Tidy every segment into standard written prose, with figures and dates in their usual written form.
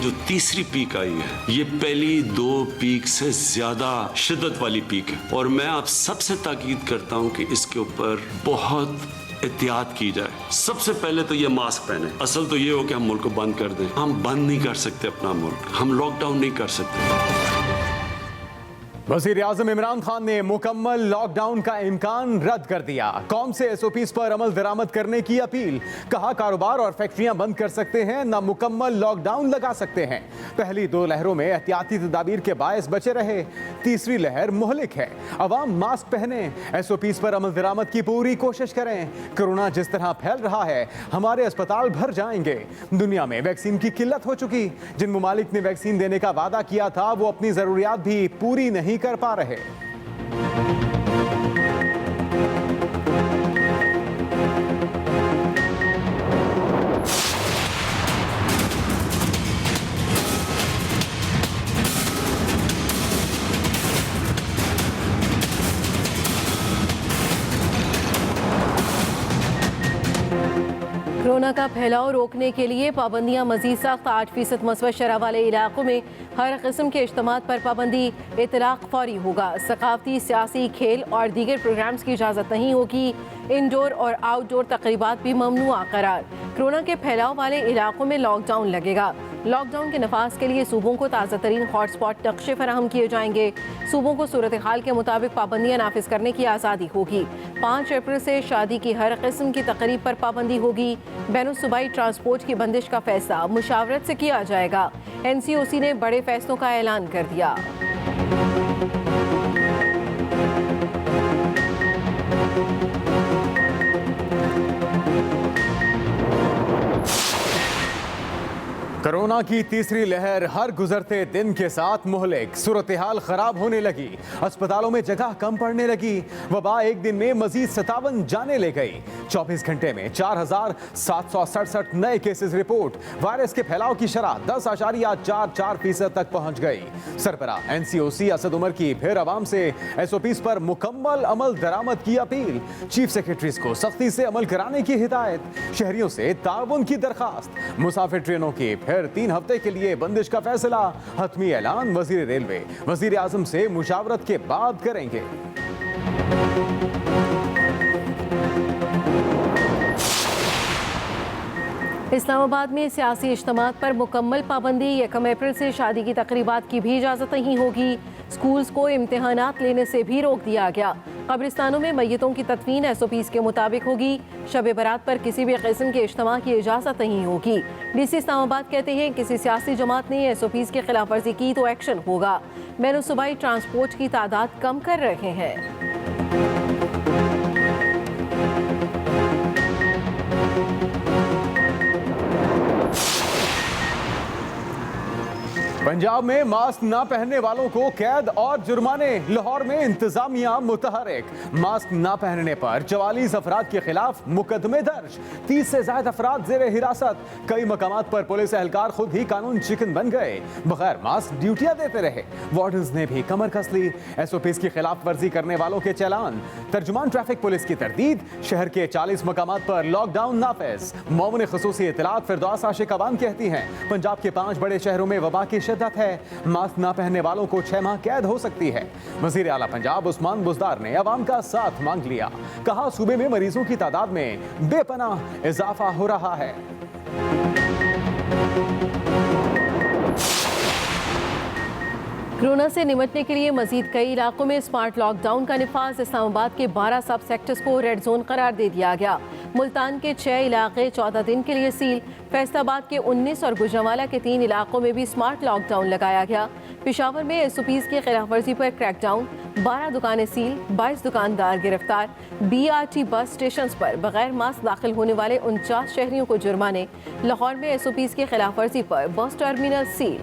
जो तीसरी पीक आई है ये पहली 2 पीक से ज्यादा शिद्दत वाली पीक है और मैं आप सबसे ताकीद करता हूं कि इसके ऊपर बहुत एहतियात की जाए। सबसे पहले तो ये मास्क पहने। असल तो ये हो कि हम मुल्क को बंद कर दें। हम बंद नहीं कर सकते अपना मुल्क, हम लॉकडाउन नहीं कर सकते। वज़ीर आज़म इमरान खान ने मुकम्मल लॉकडाउन का इम्कान रद्द कर दिया। कौम से SOPs पर अमल दरामद करने की अपील। कहा कारोबार और फैक्ट्रियां बंद कर सकते हैं, ना मुकम्मल लॉकडाउन लगा सकते हैं। पहली 2 लहरों में एहतियाती तदाबीर के बायस बचे रहे, तीसरी लहर मुहलिक है। अवाम मास्क पहने, SOPs पर अमल दरामद की पूरी कोशिश करें। कोरोना जिस तरह फैल रहा है हमारे अस्पताल भर जाएंगे। दुनिया में वैक्सीन की किल्लत हो चुकी। जिन मुमालिक ने वैक्सीन देने का वादा किया था वो अपनी जरूरियात भी पूरी नहीं कर पा रहे। कोरोना का फैलाव रोकने के लिए पाबंदियां मजीद सख्त। 8% मस्बत शरह वाले इलाकों में हर किस्म के इज्तिमात पर पाबंदी। इतलाक फौरी होगा। सकाफती, सियासी, खेल और दीगर प्रोग्राम्स की इजाज़त नहीं होगी। इंडोर और आउटडोर तकरीबात भी ममनुआ करार। कोरोना के फैलाव वाले इलाकों में लॉकडाउन लगेगा। लॉकडाउन के नफाज के लिए सूबों को ताज़ा तरीन हॉटस्पॉट नक्शे फराहम किए जाएंगे। सूबों को सूरत हाल के मुताबिक पाबंदियां नाफिज करने की आज़ादी होगी। 5 अप्रैल से शादी की हर किस्म की तकरीब पर पाबंदी होगी। बैनुल सूबाई ट्रांसपोर्ट की बंदिश का फैसला मुशावरत से किया जाएगा। NCOC ने बड़े फैसलों का ऐलान कर दिया। कोरोना की तीसरी लहर हर गुजरते दिन के साथ मुहलिक। सूरत हाल खराब होने लगी। अस्पतालों में जगह कम पड़ने लगी। वबा एक दिन में मजीद 57 जाने ले गई। 24 घंटे में 4767 नए केसेस रिपोर्ट। वायरस के फैलाव की शरह 10.44% तक पहुंच गई। सरबराह NCOC असद उमर की फिर अवाम से SOPs पर मुकम्मल अमल दरामद की अपील। चीफ सेक्रेटरीज को सख्ती से अमल कराने की हिदायत। शहरियों से ताउन की दरखास्त। मुसाफिर ट्रेनों की फिर 3 हफ्ते के लिए बंदिश का फैसला। हतमी ऐलान वजीर रेलवे वजीर आजम से मुशावरत के बाद करेंगे। इस्लामाबाद में सियासी इज्तिमात पर मुकम्मल पाबंदी। 1 अप्रैल से शादी की तकरीबात की भी इजाज़त नहीं होगी। स्कूल्स को इम्तिहानात लेने से भी रोक दिया गया। कब्रिस्तानों में मैयतों की तदफीन SOPs के मुताबिक होगी। शब बारात पर किसी भी किस्म के इज्तिमा की इजाज़त नहीं होगी। DC इस्लामाबाद कहते हैं किसी सियासी जमात ने SOPs की खिलाफ वर्जी की तो एक्शन होगा। बैनुल सूबाई ट्रांसपोर्ट की तादाद कम कर रहे हैं। पंजाब में मास्क न पहनने वालों को कैद और जुर्माने। लाहौर में इंतजामिया मुतहरिक। मास्क न पहनने पर 44 अफराद के खिलाफ मुकदमे दर्ज। 30 से ज्यादा अफराद जेर हिरासत। कई मकामात पर पुलिस एहलकार खुद ही कानून शिकन बन गए। बगैर मास्क ड्यूटियां देते रहे। वार्डन्स ने भी कमर कस ली। SOPs की खिलाफ वर्जी करने वालों के चालान। तर्जुमान ट्रैफिक पुलिस की तरदीद। शहर के 40 मकामात पर लॉकडाउन नाफिज। मौमून खुसूसी इत्तलात फिरदौस आशिक अवान कहती हैं पंजाब के 5 बड़े शहरों में वबा की है। मास्क ना पहनने वालों को 6 माह कैद हो सकती है। वजीर आला पंजाब उस्मान बुज़दार ने अवाम का साथ मांग लिया। कहा सूबे में मरीजों की तादाद में बेपनाह इजाफा हो रहा है। कोरोना से निपटने के लिए मजीद कई इलाकों में स्मार्ट लॉकडाउन का निफाज। इस्लामाबाद के 12 सब सेक्टर्स को रेड जोन करार दे दिया गया। मुल्तान के 6 इलाके 14 दिन के लिए सील। फैसलाबाद के 19 और गुजरांवाला के 3 इलाकों में भी स्मार्ट लॉकडाउन लगाया गया। पेशावर में SOPs की खिलाफवर्जी पर क्रैकडाउन। 12 दुकानें सील, 22 दुकानदार गिरफ्तार। BRT बस स्टेशन पर बगैर मास्क दाखिल होने वाले 49 शहरियों को जुर्माने। लाहौर में SOPs की खिलाफवर्जी पर बस टर्मिनल सील।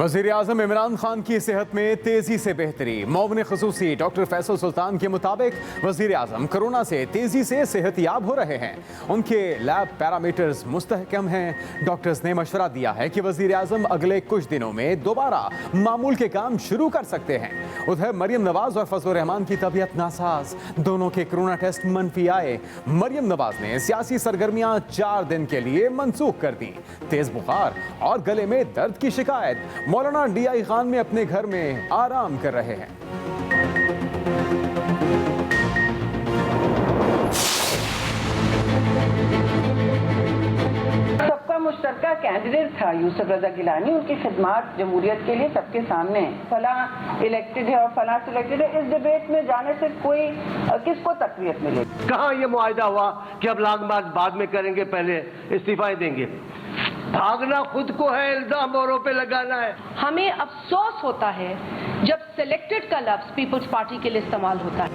वज़ीर-ए-आज़म इमरान खान की सेहत में तेजी से बेहतरी। मुआविन ख़ुसूसी डॉक्टर फैसल सुल्तान के मुताबिक वज़ीर-ए-आज़म कोरोना से तेजी से सेहतयाब हो रहे हैं। उनके लैब पैरामीटर्स मुस्तहकम हैं। डॉक्टर्स ने मशवरा दिया है कि वज़ीर-ए-आज़म अगले कुछ दिनों में दोबारा मामूल के काम शुरू कर सकते हैं। उधर मरियम नवाज और फजल रहमान की तबीयत नासाज, दोनों के कोरोना टेस्ट मनफी आए। मरियम नवाज ने सियासी सरगर्मियां 4 दिन के लिए मनसूख कर दी। तेज बुखार और गले में दर्द की शिकायत। मौलाना डीआई खान में अपने घर में आराम कर रहे हैं। सबका मुश्तरका कैंडिडेट था यूसुफ रजा गिलानी। उनकी खिदमत जमहूरियत के लिए सबके सामने है। फला इलेक्टेड है और फला सिलेक्टेड है, इस डिबेट में जाने से कोई किसको तकलीफ मिलेगी? कहाँ ये मुआहिदा हुआ कि अब लॉन्ग मार्च बाद में करेंगे, पहले इस्तीफा देंगे? भागना खुद को है, इल्जाम औरों पे लगाना है। हमें अफसोस होता है जब सिलेक्टेड का लफ्ज पीपल्स पार्टी के लिए इस्तेमाल होता है।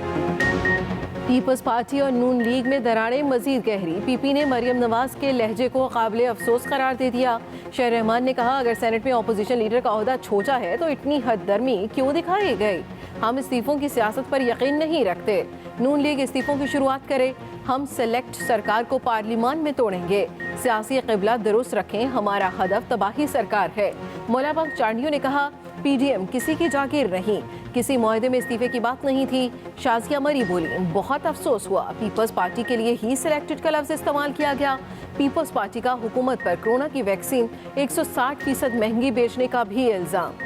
पीपल्स पार्टी और नून लीग में दरारें मजीद गहरी। पीपी ने मरियम नवाज के लहजे को काबिल अफसोस करार दे दिया। शेर रहमान ने कहा, अगर सेनेट में अपोजिशन लीडर का ओहदा छोटा है तो इतनी हददर्मी क्यों दिखाई गई? हम इस्तीफों की सियासत पर यकीन नहीं रखते। नून लीग इस्तीफों की शुरुआत करे। हम सेलेक्ट सरकार को पार्लियामान में तोड़ेंगे। सियासी क़िबला दुरुस्त रखें, हमारा हदफ तबाही सरकार है। मौलाना चांडियों ने कहा, पीडीएम किसी की जागीर नहीं, किसी मुआहदे में इस्तीफे की बात नहीं थी। शाजिया मरी बोली, बहुत अफसोस हुआ, पीपल्स पार्टी के लिए ही सिलेक्टेड का लफ्ज इस्तेमाल किया गया। पीपल्स पार्टी का हुकूमत पर कोरोना की वैक्सीन 160% महंगी बेचने का भी इल्जाम।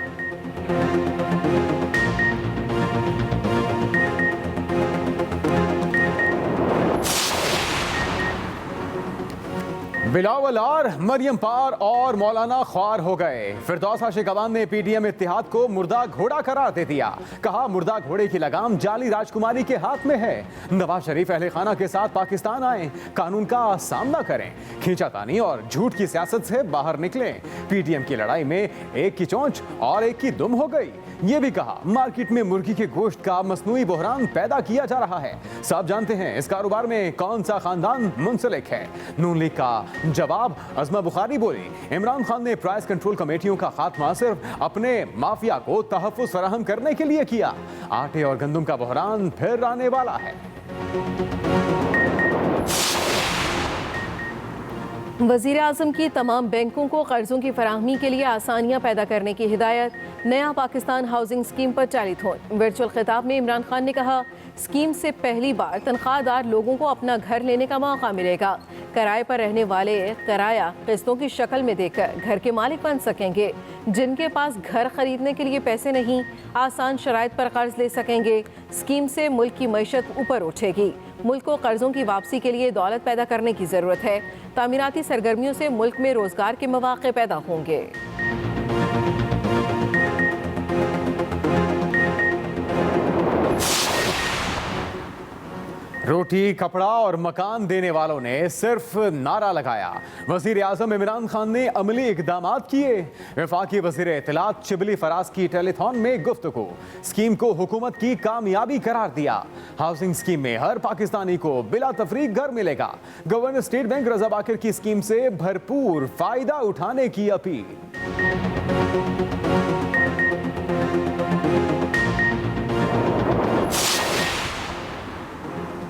बिलावल और मरियम पार और मौलाना ख्वार हो गए। फिरदौस आशिकवान ने पीडीएम इत्तेहाद को मुर्दा घोड़ा करार दे दिया। कहा, मुर्दा घोड़े की लगाम जाली राजकुमारी के हाथ में है। नवाज शरीफ अहले खाना के साथ पाकिस्तान आए, कानून का सामना करें, खींचातानी और झूठ की सियासत से बाहर निकलें। पीडीएम की लड़ाई में एक की चोंच और एक की दुम हो गई। ये भी कहा, मार्केट में मुर्गी के गोश्त का मसनूई बहरान पैदा किया जा रहा है। सब जानते हैं इस कारोबार में कौन सा खानदान मुंसलिक है। नून लीग का जवाब, अज़मा बुखारी बोली, इमरान खान ने प्राइस कंट्रोल कमेटियों का खात्मा सिर्फ अपने माफिया को तहफ़्फ़ुज़ फराहम करने के लिए किया। आटे और गंदम का बहरान फिर आने वाला है। वज़ीर-ए-आज़म की तमाम बैंकों को कर्जों की फराहमी के लिए आसानियां पैदा करने की हिदायत। नया पाकिस्तान हाउसिंग स्कीम पर जारी थोन। वर्चुअल खिताब में इमरान खान ने कहा, स्कीम से पहली बार तनख्वाहदार लोगों को अपना घर लेने का मौका मिलेगा। किराए पर रहने वाले किराया किस्तों की शक्ल में देकर घर के मालिक बन सकेंगे। जिनके पास घर खरीदने के लिए पैसे नहीं, आसान शराइत पर कर्ज ले सकेंगे। स्कीम से मुल्क की मईशत ऊपर उठेगी। मुल्क को कर्जों की वापसी के लिए दौलत पैदा करने की ज़रूरत है। तामीराती सरगर्मियों से मुल्क में रोजगार के मौके पैदा होंगे। रोटी, कपड़ा और मकान देने वालों ने सिर्फ नारा लगाया। वज़ीर-ए-आज़म इमरान खान ने अमली इक़दामात किए। वफाकी वज़ीर इत्तलात शिबली फराज की टेलीथॉन में गुफ्तगू। स्कीम को हुकूमत की कामयाबी करार दिया। हाउसिंग स्कीम में हर पाकिस्तानी को बिला तफरीक घर मिलेगा। गवर्नर स्टेट बैंक रज़ा बाकिर की स्कीम से भरपूर फायदा उठाने की appeal.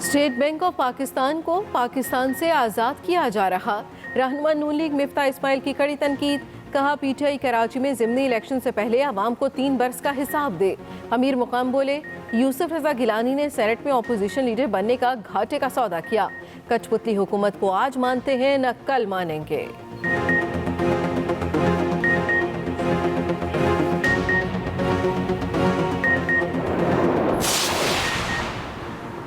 State bank of Pakistan को पाकिस्तान से आज़ाद किया जा रहा। रहनुमा नून लीग मिफ्ता इस्माइल की कड़ी तनकीद। कहा, पीटीआई कराची में ज़िमनी इलेक्शन से पहले आवाम को 3 बरस का हिसाब दे। अमीर मुकाम बोले, यूसुफ रजा गिलानी ने सेनेट में अपोजिशन लीडर बनने का घाटे का सौदा किया। कठपुतली हुकूमत को आज मानते हैं न कल मानेंगे।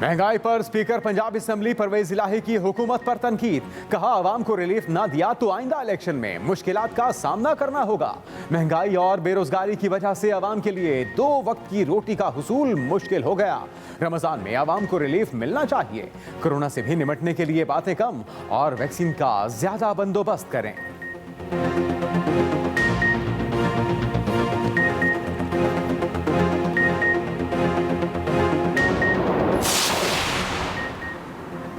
महंगाई पर स्पीकर पंजाब असम्बली परवेज इलाही की हुकूमत पर तनकीद। कहा, आवाम को रिलीफ ना दिया तो आइंदा इलेक्शन में मुश्किलात का सामना करना होगा। महंगाई और बेरोजगारी की वजह से आवाम के लिए 2 वक्त की रोटी का हुसूल मुश्किल हो गया। रमजान में आवाम को रिलीफ मिलना चाहिए। कोरोना से भी निपटने के लिए बातें कम और वैक्सीन का ज्यादा बंदोबस्त करें।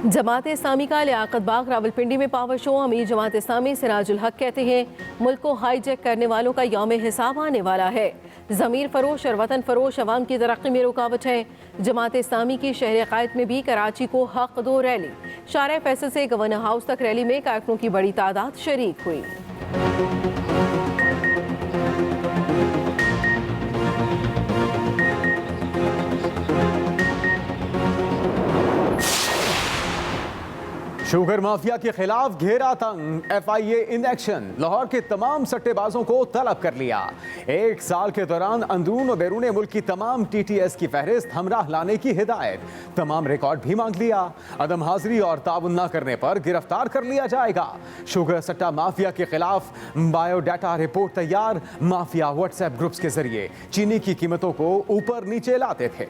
जमात इस्लामी का लियाकत बाग रावलपिंडी में पावर शो। अमीर जमात इस्लामी सिराजुल हक कहते हैं मुल्क को हाईजैक करने वालों का यौम हिसाब आने वाला है। ज़मीर फरोश और वतन फरोश अवाम की तरक्की में रुकावट है। जमात इस्लामी की शहर क़ायद में भी कराची को हक दो रैली। शारा फैसल से गवर्नर हाउस तक रैली में कारकुनों की बड़ी तादाद शरीक हुई। शुगर माफिया के खिलाफ घेरा तंग, FIA इन एक्शन। लाहौर के तमाम सट्टेबाजों को तलब कर लिया। एक साल के दौरान अंदरून और बैरून मुल्क की तमाम TTS की फहरिस्त हमराह लाने की हिदायत। तमाम रिकॉर्ड भी मांग लिया। अदम हाजिरी और ताउन न करने पर गिरफ्तार कर लिया जाएगा। शुगर सट्टा माफिया के खिलाफ बायोडाटा रिपोर्ट तैयार। माफिया व्हाट्सएप ग्रुप्स के जरिए चीनी की कीमतों को ऊपर नीचे लाते थे।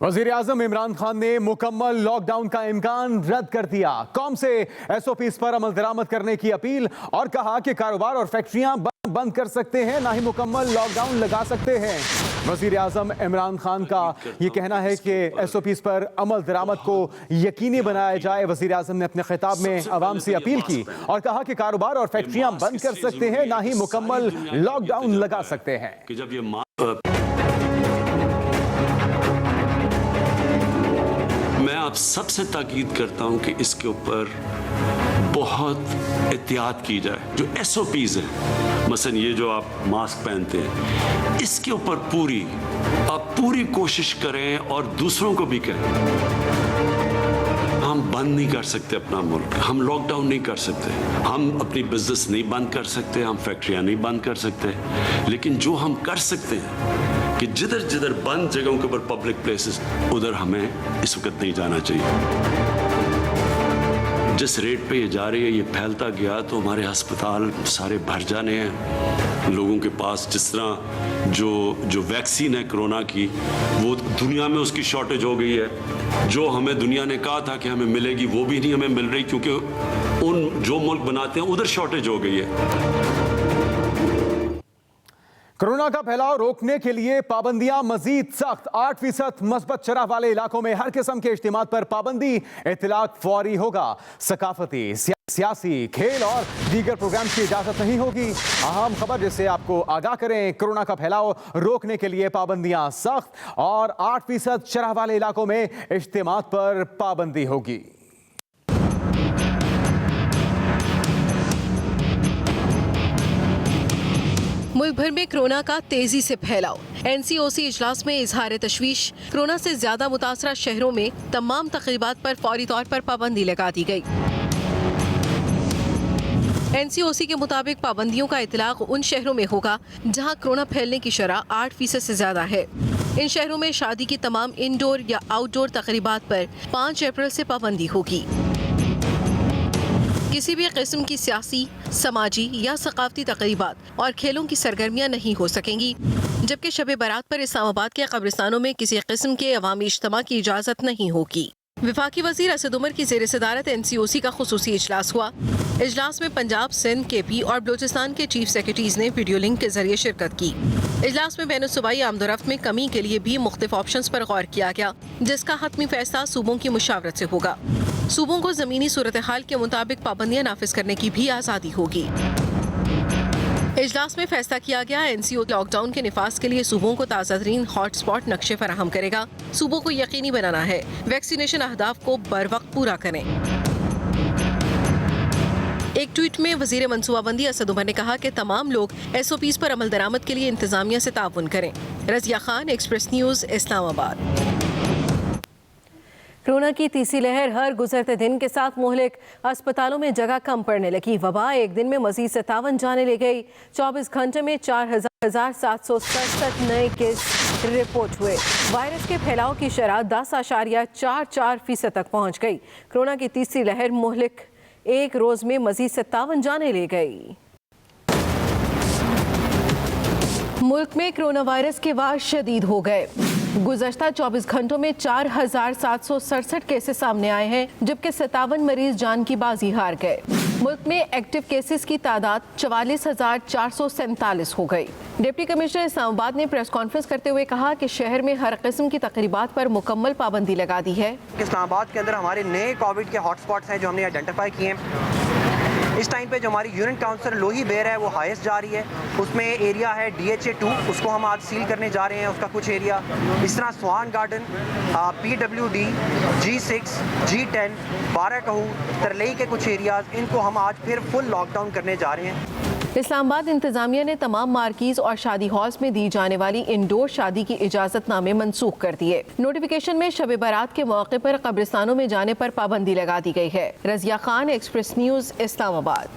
वज़ीर आज़म इमरान खान ने मुकम्मल लॉकडाउन का इम्कान रद्द कर दिया। कौम से SOPs पर अमल दरामद करने की अपील और कहा कि कारोबार और फैक्ट्रियां बंद कर सकते हैं, ना ही मुकम्मल लॉकडाउन लगा सकते हैं। वज़ीर आज़म इमरान खान का ये कहना है कि SOPs पर अमल दरामद को यकीनी बनाया जाए। वज़ीर आज़म ने अपने खिताब में अवाम से अपील की और कहा कि कारोबार और फैक्ट्रियां बंद कर सकते हैं, ना ही मुकम्मल लॉकडाउन लगा सकते हैं। कि जब ये मैं आप सबसे ताकीद करता हूं कि इसके ऊपर बहुत एहतियात की जाए। जो SOPs है, मसलन ये जो आप मास्क पहनते हैं, इसके ऊपर आप पूरी कोशिश करें और दूसरों को भी कहें। हम बंद नहीं कर सकते अपना मुल्क, हम लॉकडाउन नहीं कर सकते, हम अपनी बिजनेस नहीं बंद कर सकते, हम फैक्ट्रियां नहीं बंद कर सकते, लेकिन जो हम कर सकते हैं कि जिधर जिधर बंद जगहों के ऊपर पब्लिक प्लेसेस, उधर हमें इस वक्त नहीं जाना चाहिए। जिस रेट पे ये जा रही है, ये फैलता गया तो हमारे अस्पताल सारे भर जाने हैं। लोगों के पास जिस तरह जो वैक्सीन है कोरोना की, वो दुनिया में उसकी शॉर्टेज हो गई है। जो हमें दुनिया ने कहा था कि हमें मिलेगी, वो भी नहीं हमें मिल रही, क्योंकि उन जो मुल्क बनाते हैं उधर शॉर्टेज हो गई है। कोरोना का फैलाव रोकने के लिए पाबंदियां मजीद सख्त। 8% मस्बत शरह वाले इलाकों में हर किस्म के इज्तिमात पर पाबंदी। इतलाक फौरी होगा। सकाफती, सियासी, खेल और दीगर प्रोग्राम की इजाजत नहीं होगी। अहम खबर जिससे आपको आगाह करें, कोरोना का फैलाव रोकने के लिए पाबंदियां सख्त और 8% शरह वाले इलाकों में इज्तिमात पर पाबंदी होगी। मुल्क भर में कोरोना का तेजी से फैलाव। NCOC इजलास में इजहार तशवीश। कोरोना से ज्यादा मुतासरा शहरों में तमाम तकरीबात पर फौरी तौर पर पाबंदी लगा दी गई। NCOC के मुताबिक पाबंदियों का इतलाक उन शहरों में होगा जहां कोरोना फैलने की शरह 8% से ज्यादा है। इन शहरों में शादी की तमाम इंडोर या आउटडोर तकरीबात पर 5 अप्रैल से पाबंदी होगी। किसी भी किस्म की सियासी, समाजी या सकाफती तकरीबात और खेलों की सरगर्मियां नहीं हो सकेंगी, जबकि शब बारात पर इस्लामाबाद के कब्रिस्तानों में किसी किस्म के अवामी इज्तिमा की इजाज़त नहीं होगी। वफाकी वज़ीर असद उमर की ज़ेर सदारत NCOC का खुसूसी इजलास हुआ। इजलास में पंजाब, सिंध, KP और बलूचिस्तान के चीफ सेक्रेटरीज ने वीडियो लिंक के जरिए शिरकत की। इजलास में बैनुल-सूबाई आमदोरफ्त में कमी के लिए भी मुख्तलिफ ऑप्शंस पर गौर किया गया, जिसका हतमी फैसला सूबों की मुशावरत से होगा। सूबों को ज़मीनी सूरत हाल के मुताबिक पाबंदियाँ नाफिज करने की भी आज़ादी होगी। इजलास में फैसला किया गया, NCOC लॉकडाउन के निफाज के लिए सूबों को ताज़ा तरीन हॉटस्पॉट नक्शे फराहम करेगा। सूबों को यकीनी बनाना है वैक्सीनेशन अहदाफ को बर वक्त पूरा करें। एक ट्वीट में वजीर मनसूबाबंदी असद उमर ने कहा कि तमाम लोग SOPs पर अमल दरामद के लिए इंतजामिया से ताउन करें। Razia Khan, express news, Islamabad. Corona की तीसरी लहर हर गुजरते दिन के साथ मुहलिक। अस्पतालों में जगह कम पड़ने लगी। वबा एक दिन में मजीद 57 जाने ले गई। 24 घंटे में 4,767 नए केस रिपोर्ट हुए। वायरस के फैलाव की शरह 10.44% तक पहुंच गई। कोरोना की तीसरी लहर मुहलिक एक रोज में मजीद 57 जाने ले गई। मुल्क में कोरोना वायरस के वार शदीद हो गए। गुज़श्ता 24 घंटों में 4,767 केसेस सामने आए हैं, जबकि 57 मरीज जान की बाजी हार गए। मुल्क में एक्टिव केसेस की तादाद 44,447 हो गई। डिप्टी कमिश्नर इस्लामाबाद ने प्रेस कॉन्फ्रेंस करते हुए कहा कि शहर में हर किस्म की तकरीबात पर मुकम्मल पाबंदी लगा दी है। इस्लामाबाद के अंदर हमारे नए कोविड के हॉटस्पॉट्स हैं जो हमने आइडेंटिफाई किए हैं। इस टाइम पे जो हमारी यूनिट काउंसलर लोही बेर है वो हाईएस्ट जा रही है, उसमें एरिया है DHA 2, उसको हम आज सील करने जा रहे हैं, उसका कुछ एरिया। इस तरह स्वान गार्डन, PWD, G6, G10, बाराकहू, तरलई के कुछ एरियाज, इनको हम आज फिर फुल लॉकडाउन करने जा रहे हैं। इस्लामाबाद इंतजामिया ने तमाम मार्कीज और शादी हॉल्स में दी जाने वाली इंडोर शादी की इजाजतनामे मनसूख कर दिए। नोटिफिकेशन में शब बारात के मौके पर कब्रिस्तानों में जाने पर पाबंदी लगा दी गई है। Razia Khan, express news, Islamabad.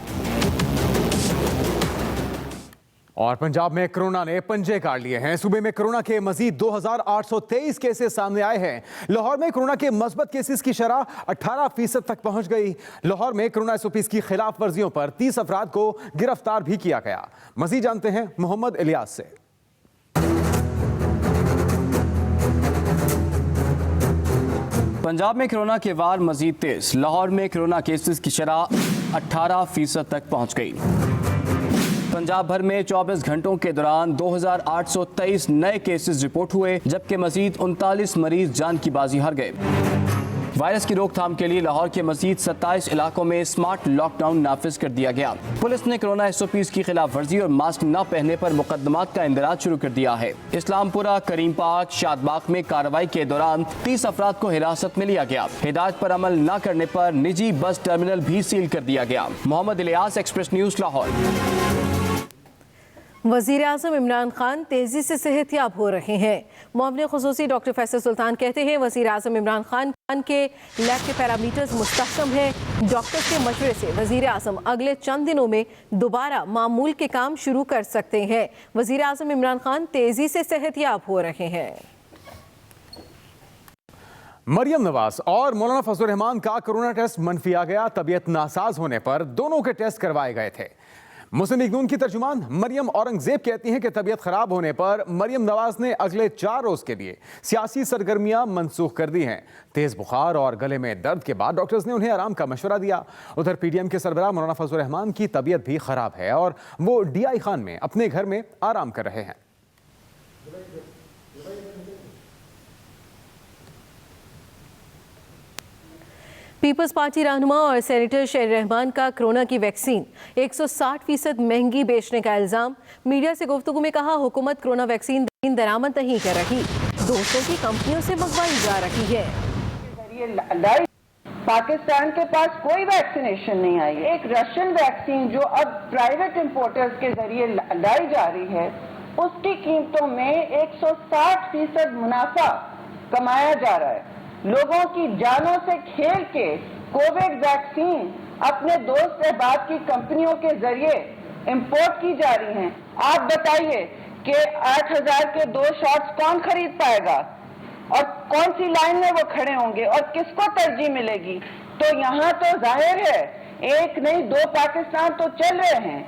और पंजाब में कोरोना ने पंजे काट लिए हैं। सूबे में कोरोना के मजीद 2,823 केसेस सामने आए हैं। लाहौर में कोरोना के मस्बत केसेस की शरह 18% तक पहुंच गई। लाहौर में कोरोना SOPs की खिलाफ वर्जियों पर 30 अफराद को गिरफ्तार भी किया गया। मजीद जानते हैं मोहम्मद इलियास से। पंजाब में कोरोना के वार मजीद तेज। लाहौर में कोरोना केसेस की शरह 18% तक पहुंच गई। पंजाब भर में 24 घंटों के दौरान 2,823 नए केसेस रिपोर्ट हुए, जबकि मजीद 39 मरीज जान की बाजी हार गए। वायरस की रोकथाम के लिए लाहौर के मजीद 27 इलाकों में स्मार्ट लॉकडाउन नाफिज कर दिया गया। पुलिस ने कोरोना SOPs की खिलाफ वर्जी और मास्क न पहनने पर मुकदमात का इंदराज शुरू कर दिया है। इस्लामपुरा, करीम पार्क, शादबाग में कार्रवाई के दौरान 30 अफराद को हिरासत में लिया गया। हिदायत पर अमल न करने पर निजी बस टर्मिनल भी सील कर दिया गया। Mohammad Ilyas, express news, Lahore. वज़ीर आज़म इमरान खान तेज़ी से सेहतयाब हो रहे हैं। मुआविन ख़ुसूसी डॉक्टर फैसल सुल्तान कहते हैं वज़ीर आज़म इमरान खान के लैब के पैरामीटर्स मुस्तहकम हैं। डॉक्टर्स के मशवरे से वज़ीर आज़म अगले चंद दिनों में दोबारा मामूल के काम शुरू कर सकते हैं। वज़ीर आज़म इमरान खान तेज़ी से सेहतयाब हो रहे हैं। मरियम नवाज और मौलाना फजल रहमान का कोरोना टेस्ट मनफी आ गया। तबीयत नासाज होने पर दोनों के टेस्ट करवाए गए थे। मुस्लिम लीग नून की तर्जुमान मरियम औरंगजेब कहती हैं कि तबीयत खराब होने पर मरियम नवाज ने अगले 4 रोज के लिए सियासी सरगर्मियां मनसूख कर दी हैं। तेज बुखार और गले में दर्द के बाद डॉक्टर्स ने उन्हें आराम का मशवरा दिया। उधर PDM के सरबराह मौलाना फजल रहमान की तबीयत भी खराब है और वो DI खान में अपने घर में आराम कर रहे हैं। पीपल्स पार्टी रहनुमा और सेनेटर शेर रहमान का कोरोना की वैक्सीन 160% महंगी बेचने का इल्जाम। मीडिया से गुफ्तगू में कहा हुकूमत कोरोना वैक्सीन दरामद नहीं कर रही, दोस्तों की कंपनियों से मंगवाई जा रही है। पाकिस्तान के पास कोई वैक्सीनेशन नहीं आई। एक रशियन वैक्सीन जो अब प्राइवेट इंपोर्टर्स के जरिए लाई जा रही है, उसकी कीमतों में 160% मुनाफा कमाया जा रहा है। लोगों की जानों से खेल के कोविड वैक्सीन अपने दोस्त अहबाब की कंपनियों के जरिए इंपोर्ट की जा रही हैं। आप बताइए कि 8,000 के 2 शॉट्स कौन खरीद पाएगा और कौन सी लाइन में वो खड़े होंगे और किसको तरजीह मिलेगी? तो यहाँ तो जाहिर है एक नहीं 2 पाकिस्तान तो चल रहे हैं।